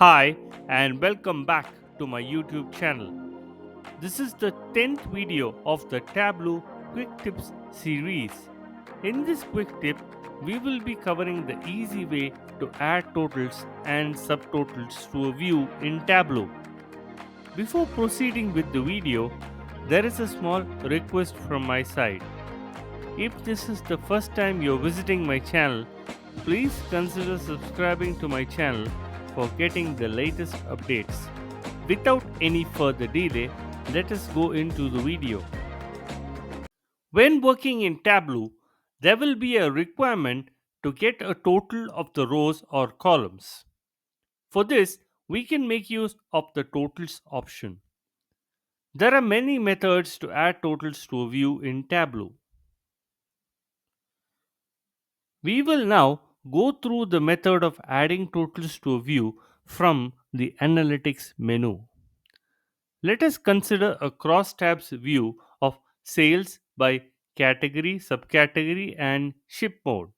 Hi, and welcome back to my YouTube channel. This is the 10th video of the Tableau Quick Tips series. In this quick tip, we will be covering the easy way to add totals and subtotals to a view in Tableau. Before proceeding with the video, there is a small request from my side. If this is the first time you're visiting my channel, please consider subscribing to my channel for getting the latest updates. Without any further delay, let us go into the video. When working in Tableau, there will be a requirement to get a total of the rows or columns. For this, we can make use of the totals option. There are many methods to add totals to a view in Tableau. We will now go through the method of adding totals to a view from the Analytics menu. Let us consider a cross tabs view of sales by category, subcategory, and ship mode.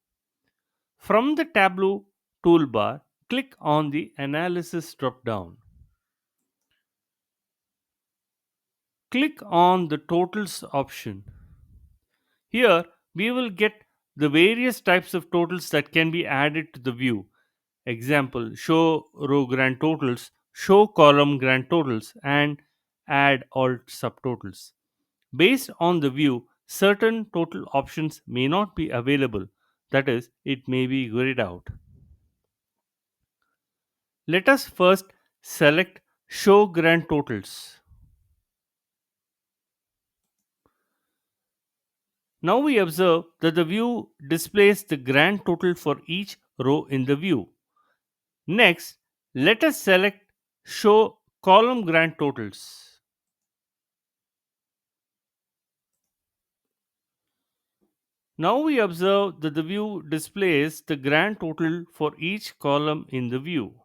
From the Tableau toolbar, click on the Analysis drop down. Click on the Totals option. Here, we will get the various types of totals that can be added to the view. Example, show row grand totals, show column grand totals, and add all subtotals. Based on the view, certain total options may not be available, that is, it may be grayed out. Let us first select Show Grand Totals. Now we observe that the view displays the grand total for each row in the view. Next, let us select Show Column Grand Totals. Now we observe that the view displays the grand total for each column in the view.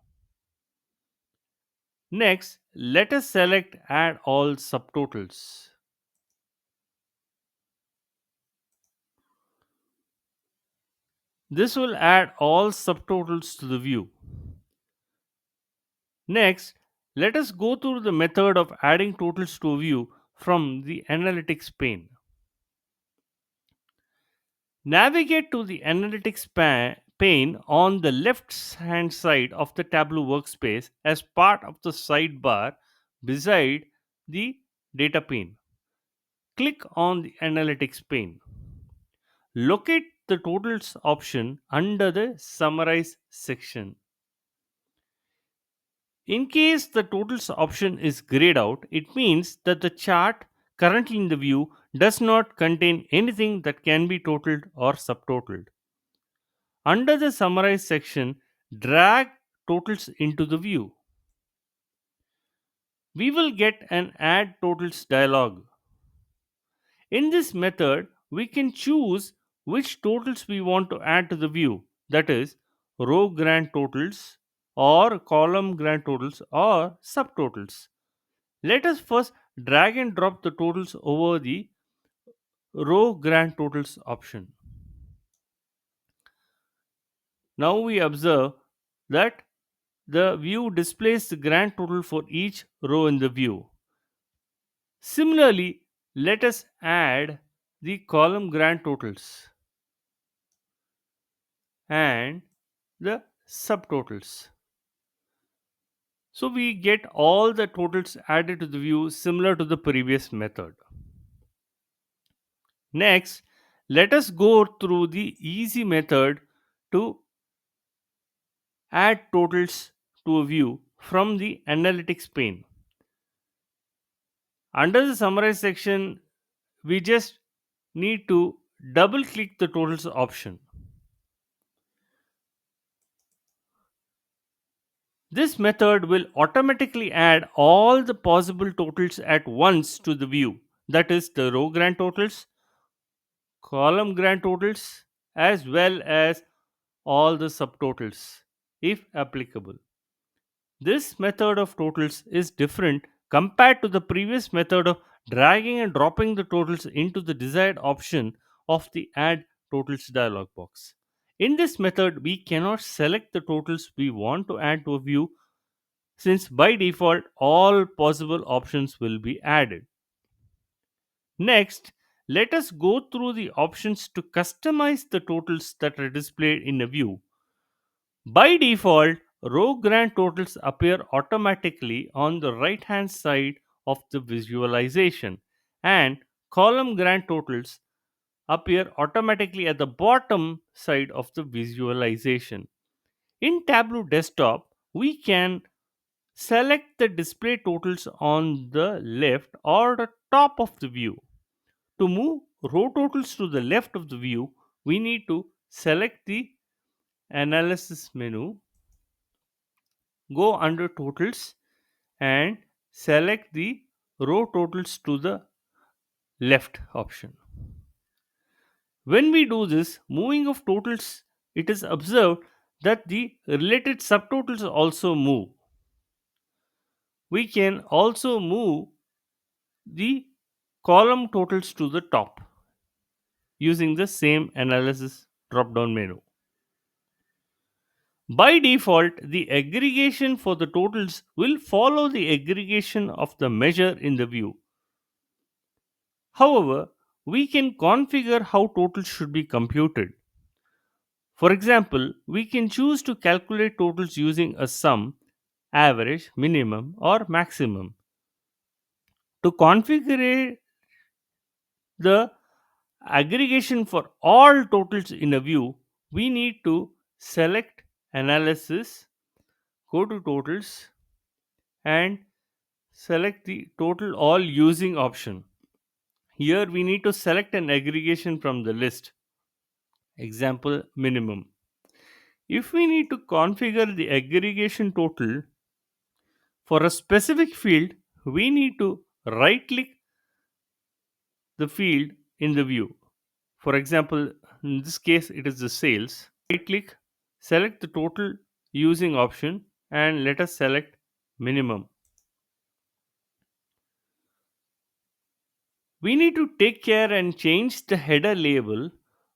Next, let us select Add All Subtotals. This will add all subtotals to the view. Next, let us go through the method of adding totals to a view from the Analytics pane. Navigate to the pane on the left hand side of the Tableau workspace as part of the sidebar beside the data pane. Click on the Analytics pane. Locate the totals option under the Summarize section. In case the totals option is grayed out, it means that the chart currently in the view does not contain anything that can be totaled or subtotaled. Under the Summarize section, drag totals into the view. We will get an Add Totals dialog. In this method, we can choose which totals we want to add to the view, that is, row grand totals or column grand totals or subtotals. Let us first drag and drop the totals over the row grand totals option. Now we observe that the view displays the grand total for each row in the view. Similarly, let us add the column grand totals and the subtotals. So we get all the totals added to the view similar to the previous method. Next, let us go through the easy method to add totals to a view from the Analytics pane. Under the Summarize section, we just need to double click the totals option. This method will automatically add all the possible totals at once to the view, that is, the row grand totals, column grand totals, as well as all the subtotals, if applicable. This method of totals is different compared to the previous method of dragging and dropping the totals into the desired option of the Add Totals dialog box. In this method, we cannot select the totals we want to add to a view since by default all possible options will be added. Next, let us go through the options to customize the totals that are displayed in a view. By default, row grand totals appear automatically on the right hand side of the visualization, and column grand totals appear automatically at the bottom side of the visualization. In Tableau Desktop, we can select the display totals on the left or the top of the view. To move row totals to the left of the view, we need to select the Analysis menu, go under Totals, and select the row totals to the left option. When we do this, moving of totals, it is observed that the related subtotals also move. We can also move the column totals to the top using the same analysis drop down menu. By default, the aggregation for the totals will follow the aggregation of the measure in the view. However, we can configure how totals should be computed. For example, we can choose to calculate totals using a sum, average, minimum, or maximum. To configure the aggregation for all totals in a view, we need to select Analysis, go to Totals, and select the Total All Using option. Here we need to select an aggregation from the list. Example, minimum. If we need to configure the aggregation total for a specific field, we need to right click the field in the view. For example, in this case, it is the sales. Right click, select the total using option, and let us select minimum. We need to take care and change the header label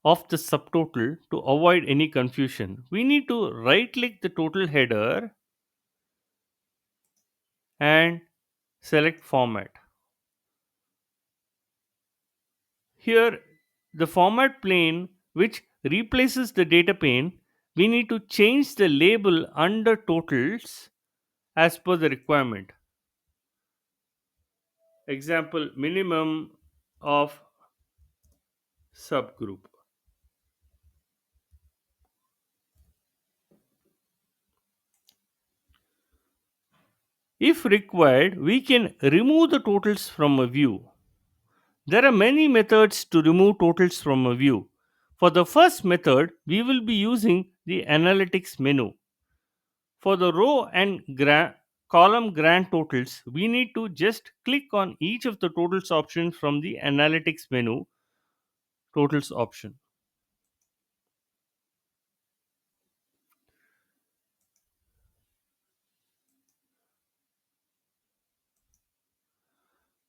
of the subtotal to avoid any confusion. We need to right click the total header and select format. Here, the format plane which replaces the data pane, we need to change the label under totals as per the requirement. Example, minimum of subgroup. If required, we can remove the totals from a view. There are many methods to remove totals from a view. For the first method, we will be using the Analytics menu. For the row and column grand totals, we need to just click on each of the totals options from the Analytics menu, Totals option.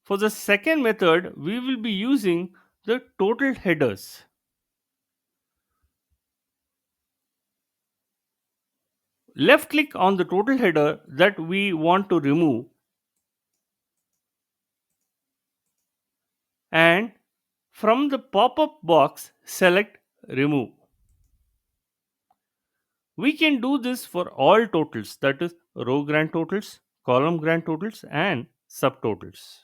For the second method, we will be using the total headers. Left click on the total header that we want to remove and from the pop-up box select remove. We can do this for all totals, that is row grand totals, column grand totals, and subtotals.